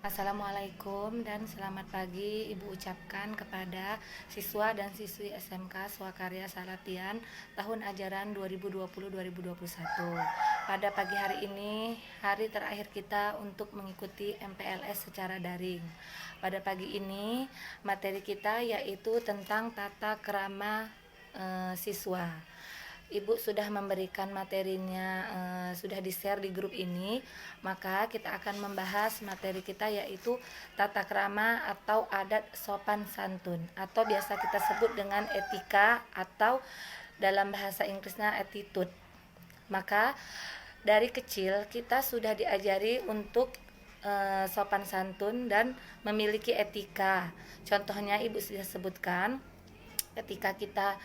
Assalamualaikum dan selamat pagi Ibu ucapkan kepada siswa dan siswi SMK Swakarya Salatian tahun ajaran 2020-2021. Pada pagi hari ini, hari terakhir kita untuk mengikuti MPLS secara daring. Pada pagi ini, materi kita yaitu tentang tata krama siswa. Ibu sudah memberikan materinya, sudah di-share di grup ini. Maka kita akan membahas materi kita yaitu tata krama atau adat sopan santun, atau biasa kita sebut dengan etika atau dalam bahasa Inggrisnya attitude. Maka dari kecil kita sudah diajari untuk sopan santun dan memiliki etika. Contohnya Ibu sudah sebutkan, ketika kita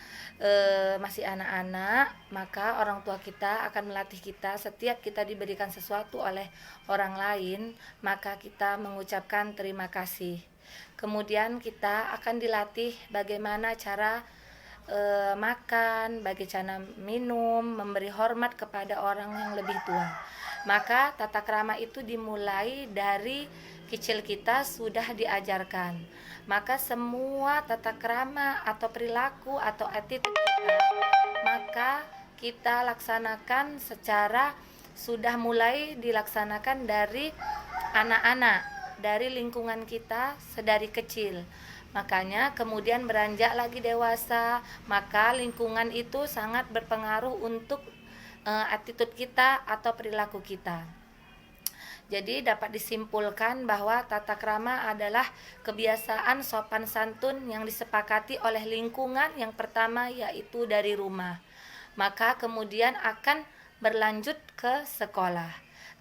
masih anak-anak, maka orang tua kita akan melatih kita. Setiap kita diberikan sesuatu oleh orang lain, maka kita mengucapkan terima kasih. Kemudian kita akan dilatih bagaimana cara makan, bagaimana minum, memberi hormat kepada orang yang lebih tua. Maka tata krama itu dimulai dari kecil kita sudah diajarkan. Maka semua tata krama atau perilaku atau attitude kita, maka kita laksanakan secara sudah mulai dilaksanakan dari anak-anak, dari lingkungan kita sedari kecil. Makanya kemudian beranjak lagi dewasa, maka lingkungan itu sangat berpengaruh untuk attitude kita atau perilaku kita. Jadi dapat disimpulkan bahwa tata krama adalah kebiasaan sopan santun yang disepakati oleh lingkungan yang pertama yaitu dari rumah. Maka kemudian akan berlanjut ke sekolah.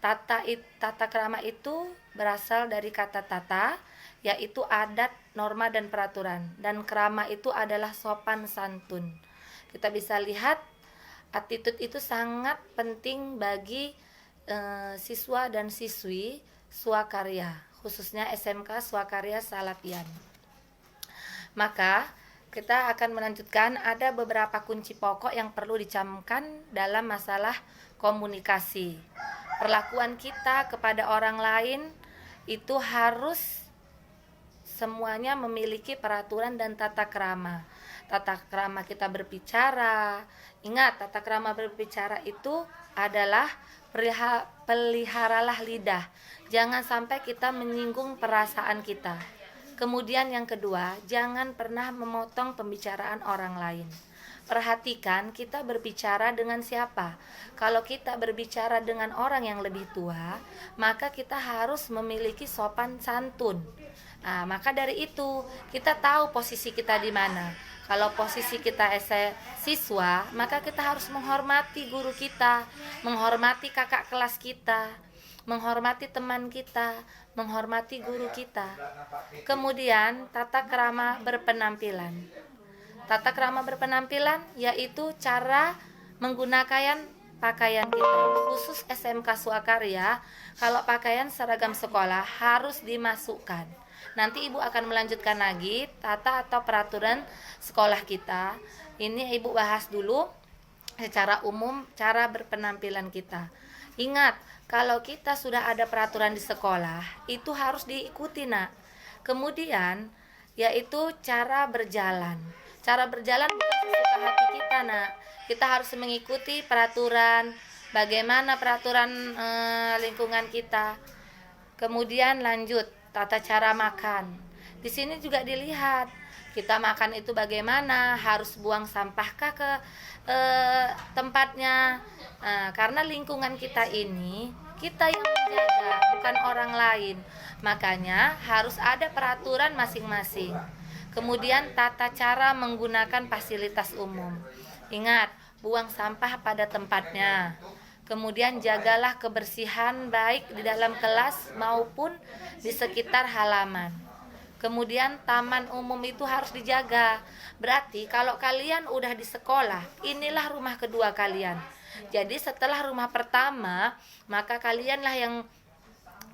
Tata krama itu berasal dari kata tata, yaitu adat, norma, dan peraturan. Dan krama itu adalah sopan santun. Kita bisa lihat attitude itu sangat penting bagi siswa dan siswi Swakarya, khususnya SMK Swakarya Salatian. Maka kita akan melanjutkan, ada beberapa kunci pokok yang perlu dicamkan dalam masalah komunikasi. Perlakuan kita kepada orang lain itu harus semuanya memiliki peraturan dan tata krama. Tata krama kita berbicara, ingat tata krama berbicara itu adalah peliharalah lidah. Jangan sampai kita menyinggung perasaan kita. Kemudian yang kedua, jangan pernah memotong pembicaraan orang lain. Perhatikan kita berbicara dengan siapa. Kalau kita berbicara dengan orang yang lebih tua, maka kita harus memiliki sopan santun. Nah, maka dari itu kita tahu posisi kita di mana. Kalau posisi kita siswa, maka kita harus menghormati guru kita, menghormati kakak kelas kita, menghormati teman kita, menghormati guru kita. Kemudian tata krama berpenampilan. Tata krama berpenampilan yaitu cara menggunakan pakaian kita. Khusus SMK Swakarya, kalau pakaian seragam sekolah harus dimasukkan. Nanti Ibu akan melanjutkan lagi tata atau peraturan sekolah kita. Ini Ibu bahas dulu secara umum cara berpenampilan kita. Ingat, kalau kita sudah ada peraturan di sekolah, itu harus diikuti, Nak. Kemudian yaitu cara berjalan. Cara berjalan bukan sesuka hati kita, Nak. Kita harus mengikuti peraturan, bagaimana peraturan lingkungan kita. Kemudian lanjut tata cara makan. Di sini juga dilihat kita makan itu bagaimana, harus buang sampahkah ke tempatnya. Karena lingkungan kita ini kita yang menjaga, bukan orang lain. Makanya harus ada peraturan masing-masing. Kemudian tata cara menggunakan fasilitas umum. Ingat, buang sampah pada tempatnya. Kemudian jagalah kebersihan baik di dalam kelas maupun di sekitar halaman. Kemudian taman umum itu harus dijaga. Berarti kalau kalian udah di sekolah, inilah rumah kedua kalian. Jadi setelah rumah pertama, maka kalianlah yang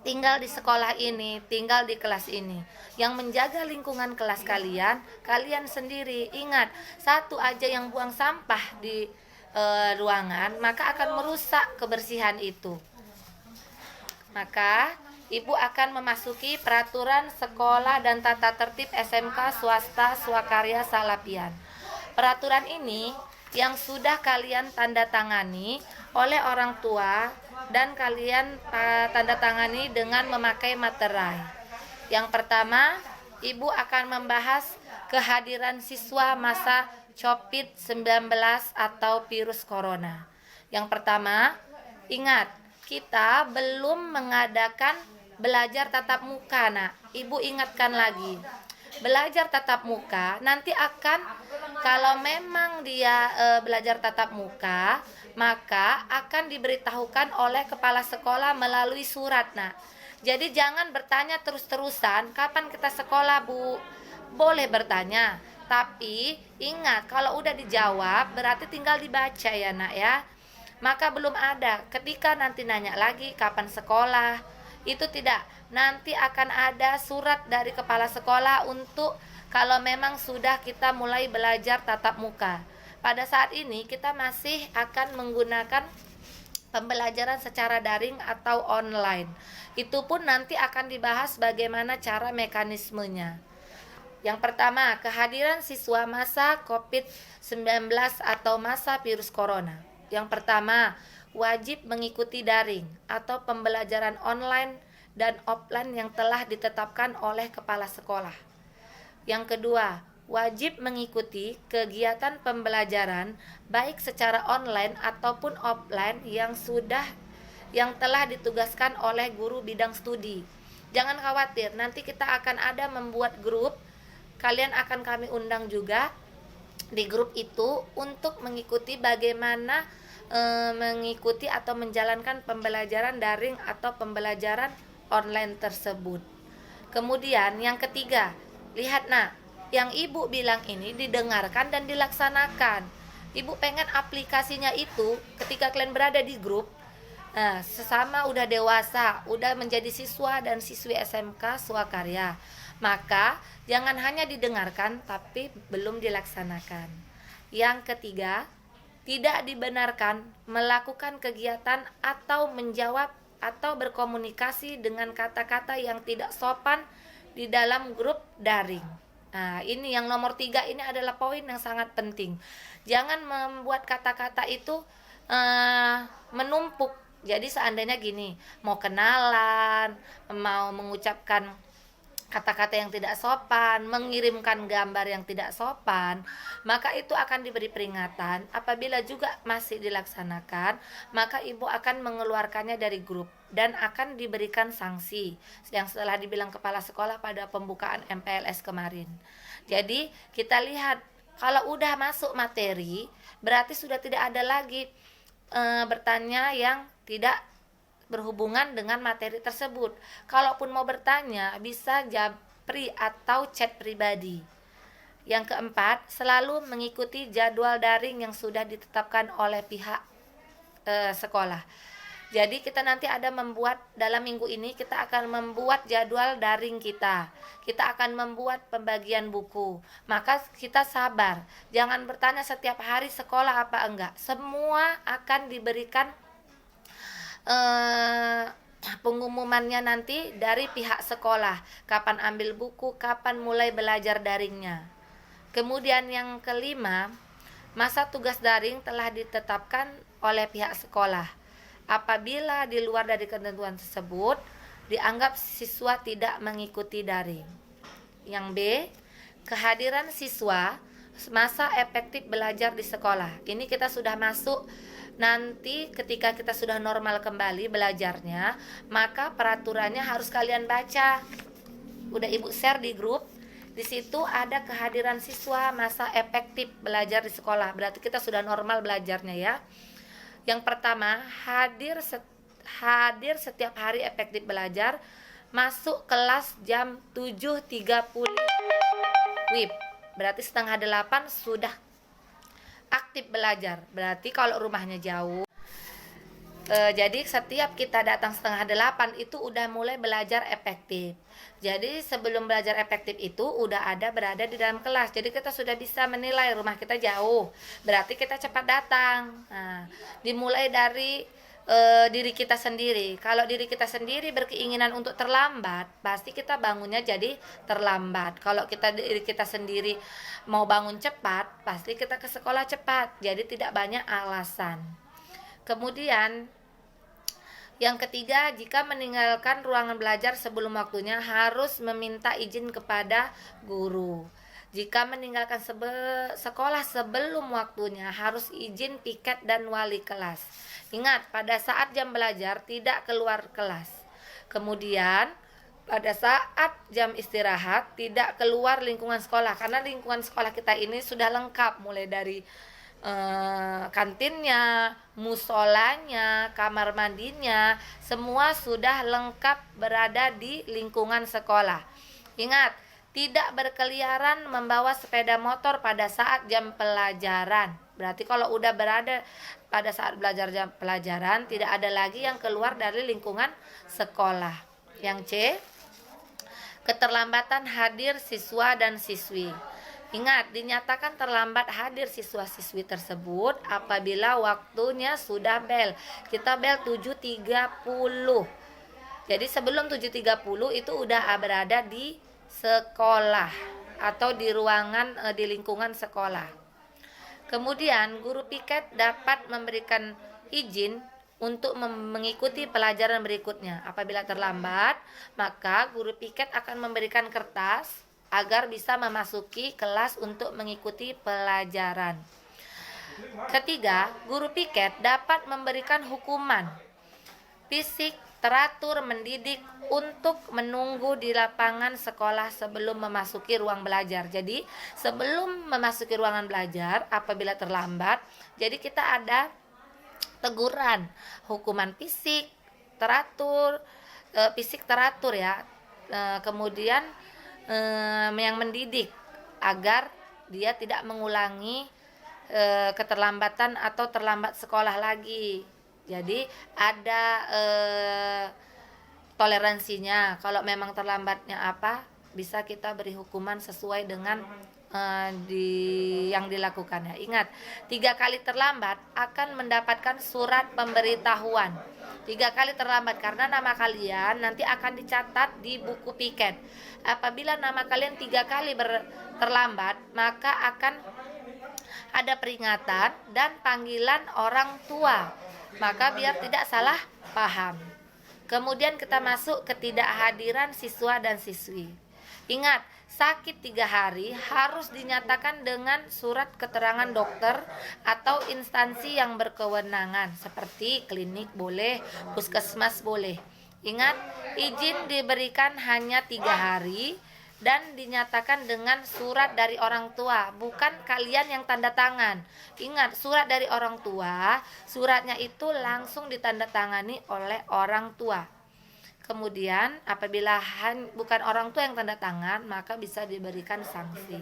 tinggal di sekolah ini, tinggal di kelas ini. Yang menjaga lingkungan kelas kalian, kalian sendiri. Ingat, satu aja yang buang sampah di ruangan, maka akan merusak kebersihan itu. Maka Ibu akan memasuki peraturan sekolah dan tata tertib SMK swasta Swakarya Salapian. Peraturan ini yang sudah kalian tanda tangani oleh orang tua dan kalian tanda tangani dengan memakai materai. Yang pertama, Ibu akan membahas kehadiran siswa masa COVID-19 atau virus corona. Yang pertama, ingat, kita belum mengadakan belajar tatap muka. Nah, Ibu ingatkan lagi. Belajar tatap muka nanti akan, kalau memang dia belajar tatap muka, maka akan diberitahukan oleh kepala sekolah melalui surat. Nah, jadi jangan bertanya terus-terusan, kapan kita sekolah, Bu? Boleh bertanya, tapi ingat, kalau udah dijawab berarti tinggal dibaca ya, Nak ya. Maka belum ada. Ketika nanti nanya lagi kapan sekolah, itu tidak. Nanti akan ada surat dari kepala sekolah untuk kalau memang sudah kita mulai belajar tatap muka. Pada saat ini kita masih akan menggunakan pembelajaran secara daring atau online. Itu pun nanti akan dibahas bagaimana cara mekanismenya. Yang pertama, kehadiran siswa masa COVID-19 atau masa virus corona. Yang pertama, wajib mengikuti daring atau pembelajaran online dan offline yang telah ditetapkan oleh kepala sekolah. Yang kedua, wajib mengikuti kegiatan pembelajaran baik secara online ataupun offline yang telah ditugaskan oleh guru bidang studi. Jangan khawatir, nanti kita akan ada membuat grup. Kalian akan kami undang juga di grup itu untuk mengikuti bagaimana mengikuti atau menjalankan pembelajaran daring atau pembelajaran online tersebut. Kemudian yang ketiga, lihat Nak, yang Ibu bilang ini didengarkan dan dilaksanakan. Ibu pengen aplikasinya itu ketika kalian berada di grup, sesama udah dewasa, udah menjadi siswa dan siswi SMK Swakarya, maka jangan hanya didengarkan tapi belum dilaksanakan. Yang ketiga, tidak dibenarkan melakukan kegiatan atau menjawab atau berkomunikasi dengan kata-kata yang tidak sopan di dalam grup daring. Nah, ini yang nomor 3 ini adalah poin yang sangat penting. Jangan membuat kata-kata itu menumpuk. Jadi seandainya gini, mau kenalan, mau mengucapkan kata-kata yang tidak sopan, mengirimkan gambar yang tidak sopan, maka itu akan diberi peringatan. Apabila juga masih dilaksanakan, maka Ibu akan mengeluarkannya dari grup dan akan diberikan sanksi yang setelah dibilang kepala sekolah pada pembukaan MPLS kemarin. Jadi kita lihat, kalau udah masuk materi berarti sudah tidak ada lagi bertanya yang tidak berhubungan dengan materi tersebut. Kalaupun mau bertanya, bisa japri atau chat pribadi. Yang keempat, selalu mengikuti jadwal daring yang sudah ditetapkan oleh pihak sekolah. Jadi kita nanti ada membuat, dalam minggu ini kita akan membuat jadwal daring kita. Kita akan membuat pembagian buku. Maka kita sabar, jangan bertanya setiap hari sekolah apa enggak. Semua akan diberikan pengumumannya nanti dari pihak sekolah, kapan ambil buku, kapan mulai belajar daringnya. Kemudian yang kelima, masa tugas daring telah ditetapkan oleh pihak sekolah. Apabila di luar dari ketentuan tersebut, dianggap siswa tidak mengikuti daring. Yang B, kehadiran siswa masa efektif belajar di sekolah. Ini kita sudah masuk. Nanti ketika kita sudah normal kembali belajarnya, maka peraturannya harus kalian baca. Udah Ibu share di grup. Di situ ada kehadiran siswa masa efektif belajar di sekolah. Berarti kita sudah normal belajarnya ya. Yang pertama, hadir setiap hari efektif belajar, masuk kelas jam 7.30 WIB. Berarti setengah 8 sudah aktif belajar. Berarti kalau rumahnya jauh, jadi setiap kita datang setengah 8 itu udah mulai belajar efektif. Jadi sebelum belajar efektif itu udah ada berada di dalam kelas. Jadi kita sudah bisa menilai rumah kita jauh, berarti kita cepat datang. Nah, dimulai dari diri kita sendiri. Kalau diri kita sendiri berkeinginan untuk terlambat, pasti kita bangunnya jadi terlambat. Kalau diri kita sendiri mau bangun cepat, pasti kita ke sekolah cepat. Jadi tidak banyak alasan. Kemudian yang ketiga, jika meninggalkan ruangan belajar sebelum waktunya harus meminta izin kepada guru. Jika meninggalkan sekolah sebelum waktunya harus izin piket dan wali kelas. Ingat, pada saat jam belajar tidak keluar kelas. Kemudian pada saat jam istirahat tidak keluar lingkungan sekolah, karena lingkungan sekolah kita ini sudah lengkap, mulai dari kantinnya, musolanya, kamar mandinya, semua sudah lengkap berada di lingkungan sekolah. Ingat, tidak berkeliaran membawa sepeda motor pada saat jam pelajaran. Berarti kalau udah berada pada saat belajar jam pelajaran, tidak ada lagi yang keluar dari lingkungan sekolah. Yang C, keterlambatan hadir siswa dan siswi. Ingat, dinyatakan terlambat hadir siswa-siswi tersebut apabila waktunya sudah bel. Kita bel 7.30. Jadi sebelum 7.30 itu udah berada di sekolah atau di ruangan di lingkungan sekolah. Kemudian guru piket dapat memberikan izin untuk mengikuti pelajaran berikutnya. Apabila terlambat, maka guru piket akan memberikan kertas agar bisa memasuki kelas untuk mengikuti pelajaran. Ketiga, guru piket dapat memberikan hukuman fisik teratur mendidik untuk menunggu di lapangan sekolah sebelum memasuki ruang belajar. Jadi sebelum memasuki ruangan belajar apabila terlambat, jadi kita ada teguran, hukuman fisik teratur, ya. Kemudian yang mendidik agar dia tidak mengulangi keterlambatan atau terlambat sekolah lagi. Jadi ada toleransinya. Kalau memang terlambatnya bisa kita beri hukuman sesuai dengan yang dilakukannya. Ingat, 3 kali terlambat akan mendapatkan surat pemberitahuan. 3 kali terlambat karena nama kalian nanti akan dicatat di buku piket. Apabila nama kalian 3 kali terlambat, maka akan ada peringatan dan panggilan orang tua. Maka biar tidak salah paham. Kemudian kita masuk ketidakhadiran siswa dan siswi. Ingat, sakit 3 hari harus dinyatakan dengan surat keterangan dokter atau instansi yang berkewenangan, seperti klinik boleh, puskesmas boleh. Ingat, izin diberikan hanya 3 hari dan dinyatakan dengan surat dari orang tua, bukan kalian yang tanda tangan. Ingat, surat dari orang tua, suratnya itu langsung ditandatangani oleh orang tua. Kemudian apabila bukan orang tua yang tanda tangan, maka bisa diberikan sanksi.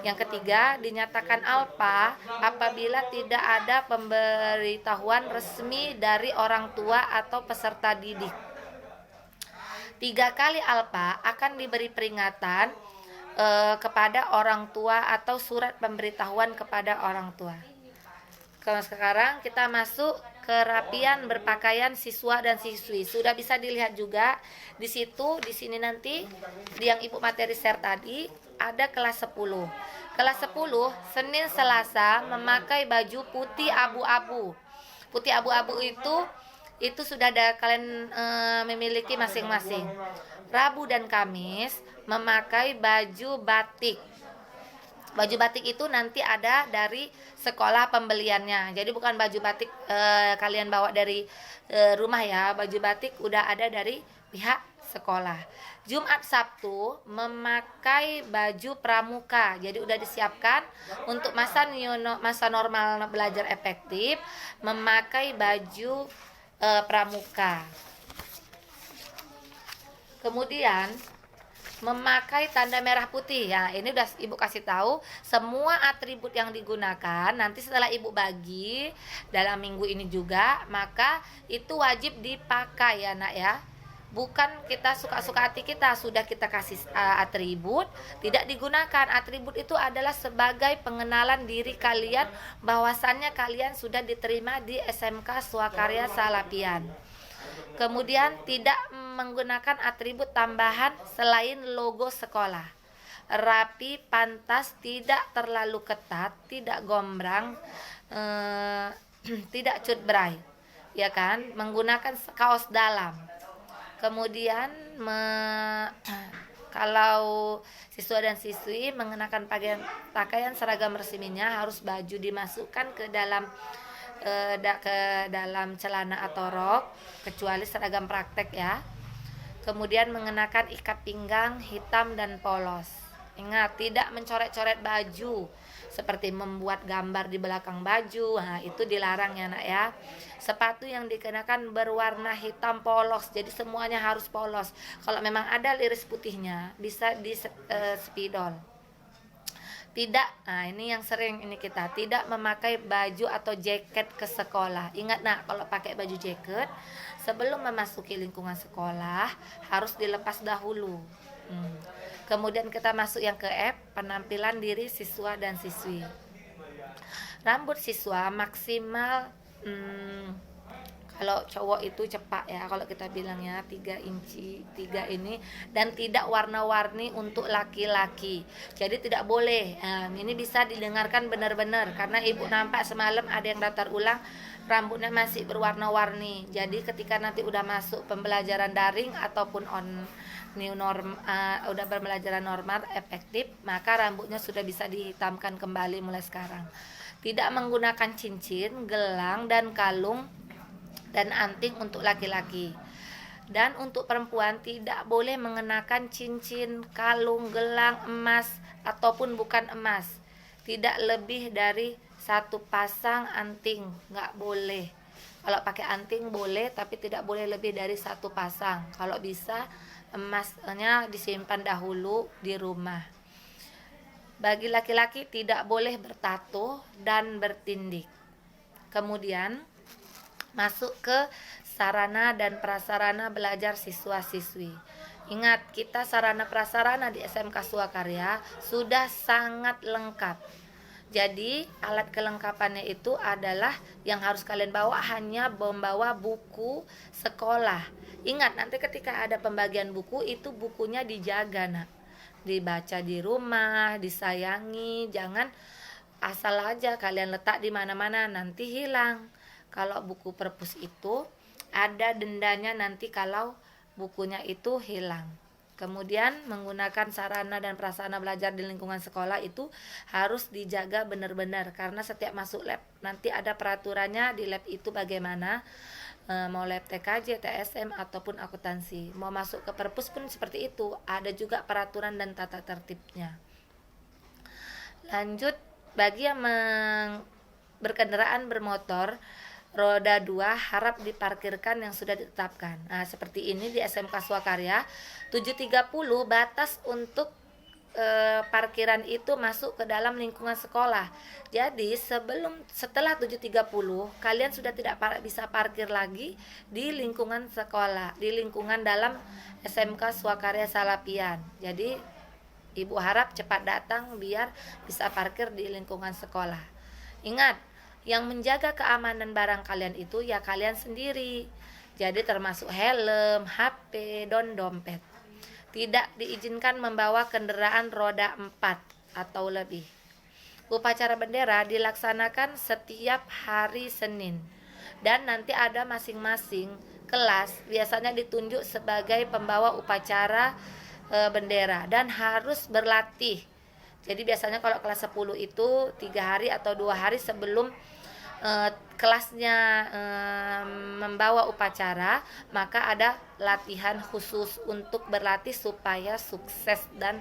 Yang ketiga, dinyatakan alpa apabila tidak ada pemberitahuan resmi dari orang tua atau peserta didik. 3 kali alpa akan diberi peringatan kepada orang tua atau surat pemberitahuan kepada orang tua. Sekarang kita masuk kerapian berpakaian siswa dan siswi. Sudah bisa dilihat juga di sini nanti yang Ibu materi share tadi ada kelas 10. Kelas 10 Senin Selasa memakai baju putih abu-abu. Putih abu-abu itu sudah ada kalian memiliki masing-masing. Rabu dan Kamis memakai baju batik. Baju batik itu nanti ada dari sekolah pembeliannya. Jadi bukan baju batik kalian bawa dari rumah ya. Baju batik udah ada dari pihak sekolah. Jumat Sabtu memakai baju pramuka. Jadi udah disiapkan untuk masa normal belajar efektif memakai baju pramuka. Kemudian memakai tanda merah putih. Ya, ini udah Ibu kasih tahu semua atribut yang digunakan. Nanti setelah Ibu bagi dalam minggu ini juga, maka itu wajib dipakai ya Nak ya. bukan kita suka-suka hati kita, sudah kita kasih atribut, tidak digunakan. Atribut itu adalah sebagai pengenalan diri kalian bahwasannya kalian sudah diterima di SMK Swakarya Salapian. Kemudian tidak menggunakan atribut tambahan selain logo sekolah. Rapi, pantas, tidak terlalu ketat, tidak gombrang, tidak cutbray, ya kan? Menggunakan kaos dalam. Kemudian kalau siswa dan siswi mengenakan pakaian seragam resminya, harus baju dimasukkan ke dalam celana atau rok, kecuali seragam praktek ya. Kemudian mengenakan ikat pinggang hitam dan polos. Ingat, tidak mencoret-coret baju seperti membuat gambar di belakang baju. Nah, itu dilarang ya nak ya. Sepatu yang dikenakan berwarna hitam polos, jadi semuanya harus polos. Kalau memang ada iris putihnya bisa di spidol. Tidak, nah ini yang sering ini kita tidak memakai baju atau jaket ke sekolah. Ingat nak, kalau pakai baju jaket sebelum memasuki lingkungan sekolah harus dilepas dahulu. Kemudian kita masuk yang ke F, penampilan diri siswa dan siswi. Rambut siswa maksimal kalau cowok itu cepak ya, kalau kita bilangnya 3 inci 3 ini, dan tidak warna-warni untuk laki-laki. Jadi tidak boleh. Ini bisa didengarkan benar-benar karena ibu nampak semalam ada yang daftar ulang rambutnya masih berwarna-warni. Jadi ketika nanti udah masuk pembelajaran daring ataupun udah pembelajaran normal efektif, maka rambutnya sudah bisa dihitamkan kembali mulai sekarang. Tidak menggunakan cincin, gelang, dan kalung dan anting untuk laki-laki. Dan untuk perempuan tidak boleh mengenakan cincin, kalung, gelang, emas ataupun bukan emas. Tidak lebih dari 1 pasang anting, nggak boleh. Kalau pakai anting boleh, tapi tidak boleh lebih dari 1 pasang. Kalau bisa emasnya disimpan dahulu di rumah. Bagi laki-laki tidak boleh bertato dan bertindik. Kemudian masuk ke sarana dan prasarana belajar siswa-siswi. Ingat, kita sarana prasarana di SMK Swakarya sudah sangat lengkap. Jadi alat kelengkapannya itu adalah yang harus kalian bawa hanya membawa buku sekolah. Ingat, nanti ketika ada pembagian buku itu bukunya dijaga nak, dibaca di rumah, disayangi, jangan asal aja kalian letak di mana-mana nanti hilang. Kalau buku perpus itu ada dendanya nanti kalau bukunya itu hilang. Kemudian menggunakan sarana dan prasarana belajar di lingkungan sekolah itu harus dijaga benar-benar, karena setiap masuk lab nanti ada peraturannya di lab itu bagaimana, mau lab TKJ, TSM ataupun akuntansi. Mau masuk ke perpus pun seperti itu, ada juga peraturan dan tata tertibnya. Lanjut, bagi yang berkendaraan bermotor roda 2 harap diparkirkan yang sudah ditetapkan. Nah, seperti ini di SMK Swakarya 7.30 batas untuk parkiran itu masuk ke dalam lingkungan sekolah. Jadi setelah 7.30 kalian sudah tidak bisa parkir lagi di lingkungan sekolah, di lingkungan dalam SMK Swakarya Salapian. Jadi ibu harap cepat datang biar bisa parkir di lingkungan sekolah. Ingat, yang menjaga keamanan barang kalian itu ya kalian sendiri. Jadi termasuk helm, HP, dan dompet. Tidak diizinkan membawa kendaraan roda 4 atau lebih. Upacara bendera dilaksanakan setiap hari Senin. Dan nanti ada masing-masing kelas biasanya ditunjuk sebagai pembawa upacara bendera dan harus berlatih. Jadi biasanya kalau kelas 10 itu 3 hari atau 2 hari sebelum kelasnya membawa upacara, maka ada latihan khusus untuk berlatih supaya sukses dan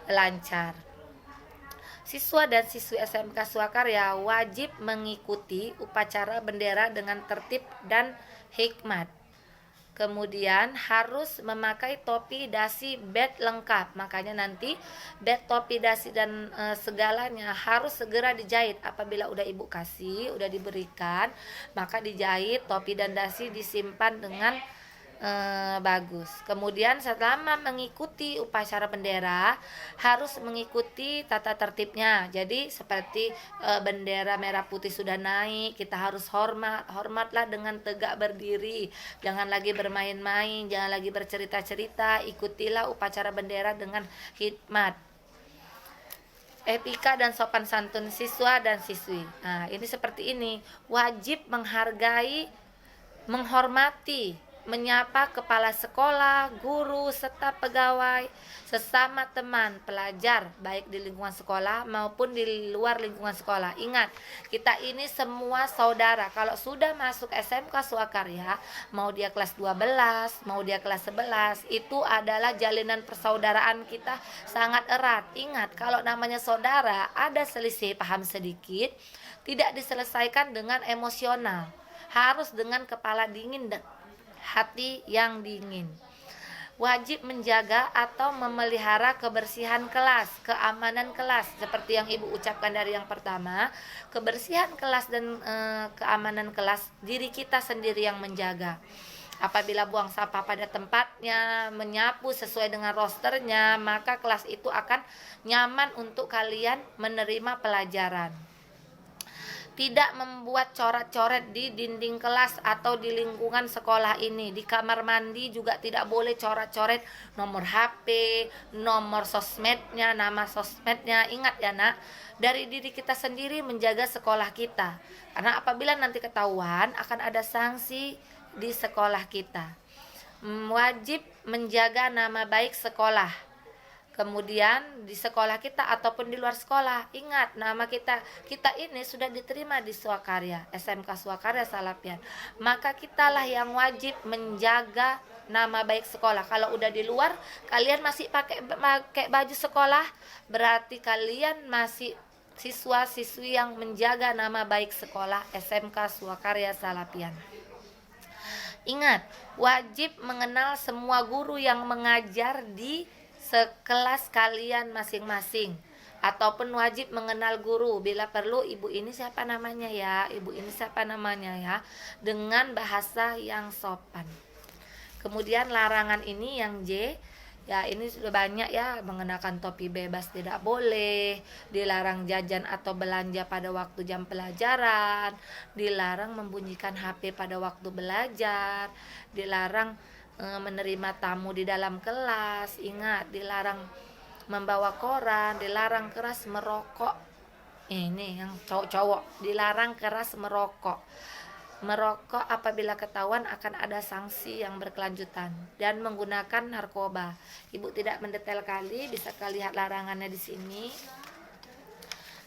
lancar. Siswa dan siswi SMK Swakarya wajib mengikuti upacara bendera dengan tertib dan hikmat. Kemudian harus memakai topi, dasi, bat lengkap. Makanya nanti bat, topi, dasi dan segalanya harus segera dijahit. Apabila udah ibu kasih, udah diberikan, maka dijahit, topi dan dasi disimpan dengan bagus. Kemudian selama mengikuti upacara bendera harus mengikuti tata tertibnya. Jadi seperti bendera merah putih sudah naik, kita harus hormatlah dengan tegak berdiri. Jangan lagi bermain-main, jangan lagi bercerita-cerita, ikutilah upacara bendera dengan hikmat. Etika dan sopan santun siswa dan siswi. Nah, ini seperti ini. Wajib menghargai, menghormati, menyapa kepala sekolah, guru, serta pegawai, sesama teman, pelajar, baik di lingkungan sekolah maupun di luar lingkungan sekolah. Ingat, kita ini semua saudara. Kalau sudah masuk SMK Swakarya, mau dia kelas 12, mau dia kelas 11, itu adalah jalinan persaudaraan kita sangat erat. Ingat, kalau namanya saudara, ada selisih paham sedikit, tidak diselesaikan dengan emosional, harus dengan kepala dingin dan hati yang dingin. Wajib menjaga atau memelihara kebersihan kelas, keamanan kelas, seperti yang Ibu ucapkan dari yang pertama. Kebersihan kelas dan keamanan kelas, diri kita sendiri yang menjaga. Apabila buang sampah pada tempatnya, menyapu sesuai dengan rosternya, maka kelas itu akan nyaman untuk kalian menerima pelajaran. Tidak membuat coret-coret di dinding kelas atau di lingkungan sekolah ini. Di kamar mandi juga tidak boleh coret-coret nomor HP, nomor sosmednya, nama sosmednya. Ingat ya nak, dari diri kita sendiri menjaga sekolah kita. Karena apabila nanti ketahuan akan ada sanksi di sekolah kita. Wajib menjaga nama baik sekolah. Kemudian di sekolah kita ataupun di luar sekolah, ingat nama kita ini sudah diterima di Swakarya, SMK Swakarya Salapian. Maka kitalah yang wajib menjaga nama baik sekolah. Kalau udah di luar, kalian masih pakai baju sekolah, berarti kalian masih siswa-siswi yang menjaga nama baik sekolah SMK Swakarya Salapian. Ingat, wajib mengenal semua guru yang mengajar di sekelas kalian masing-masing, ataupun wajib mengenal guru. Bila perlu, ibu ini siapa namanya ya, ibu ini siapa namanya ya, dengan bahasa yang sopan. Kemudian larangan ini yang J, ya ini sudah banyak ya, mengenakan topi bebas tidak boleh, dilarang jajan atau belanja pada waktu jam pelajaran, dilarang membunyikan HP pada waktu belajar, dilarang menerima tamu di dalam kelas. Ingat, dilarang membawa koran, dilarang keras merokok. Ini yang cowok-cowok, dilarang keras merokok. Merokok apabila ketahuan akan ada sanksi yang berkelanjutan, dan menggunakan narkoba. Ibu tidak mendetail kali, bisa lihat larangannya di sini.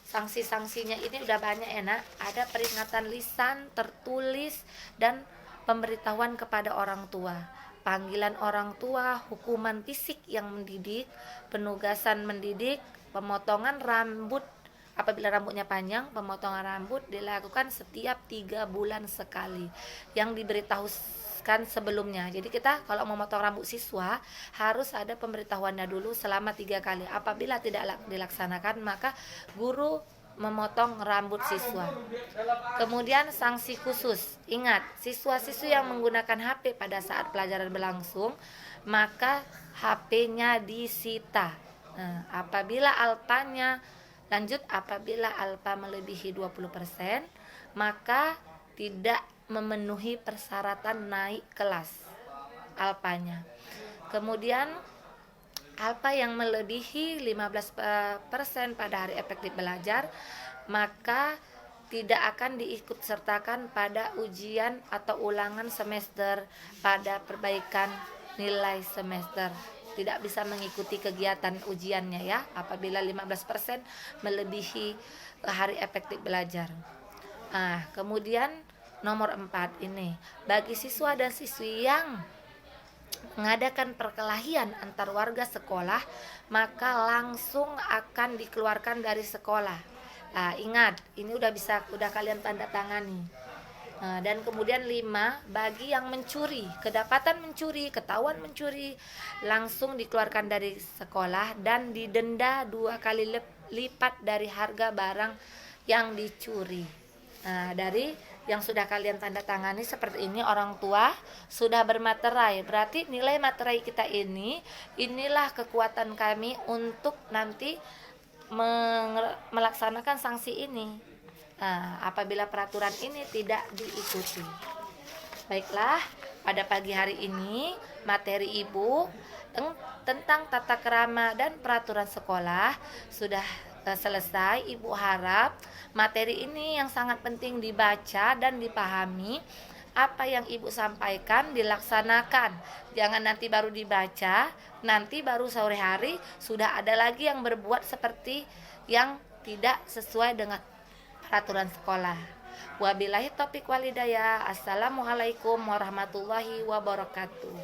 Sanksi-sanksinya ini udah banyak ya nak. Ada peringatan lisan, tertulis, dan pemberitahuan kepada orang tua, panggilan orang tua, hukuman fisik yang mendidik, penugasan mendidik, pemotongan rambut. Apabila rambutnya panjang, pemotongan rambut dilakukan setiap 3 bulan sekali, yang diberitahukan sebelumnya. Jadi kita kalau memotong rambut siswa harus ada pemberitahuannya dulu selama 3 kali. Apabila tidak dilaksanakan, maka guru memotong rambut siswa. Kemudian sanksi khusus. Ingat, siswa-siswi yang menggunakan HP pada saat pelajaran berlangsung, maka HP-nya disita. Nah, apabila alpanya melebihi 20%, maka tidak memenuhi persyaratan naik kelas alpanya. Kemudian alpa yang melebihi 15% pada hari efektif belajar, maka tidak akan diikut sertakan pada ujian atau ulangan semester pada perbaikan nilai semester. Tidak bisa mengikuti kegiatan ujiannya ya, apabila 15% melebihi hari efektif belajar. Kemudian nomor 4 ini, bagi siswa dan siswi yang mengadakan perkelahian antar warga sekolah, maka langsung akan dikeluarkan dari sekolah. Ingat, ini udah kalian tanda tangani. Dan kemudian 5, bagi yang mencuri, kedapatan mencuri, ketahuan mencuri, langsung dikeluarkan dari sekolah dan didenda 2 kali lipat dari harga barang yang dicuri. Dari yang sudah kalian tanda tangani seperti ini, orang tua sudah bermaterai. Berarti nilai materai kita inilah kekuatan kami untuk nanti melaksanakan sanksi ini. Nah, apabila peraturan ini tidak diikuti. Baiklah, pada pagi hari ini materi Ibu tentang tata krama dan peraturan sekolah sudah selesai. Ibu harap materi ini yang sangat penting dibaca dan dipahami. Apa yang Ibu sampaikan dilaksanakan. Jangan nanti baru dibaca, nanti baru sore hari sudah ada lagi yang berbuat seperti yang tidak sesuai dengan peraturan sekolah. Wabillahi taufiq walhidayah. Assalamualaikum warahmatullahi wabarakatuh.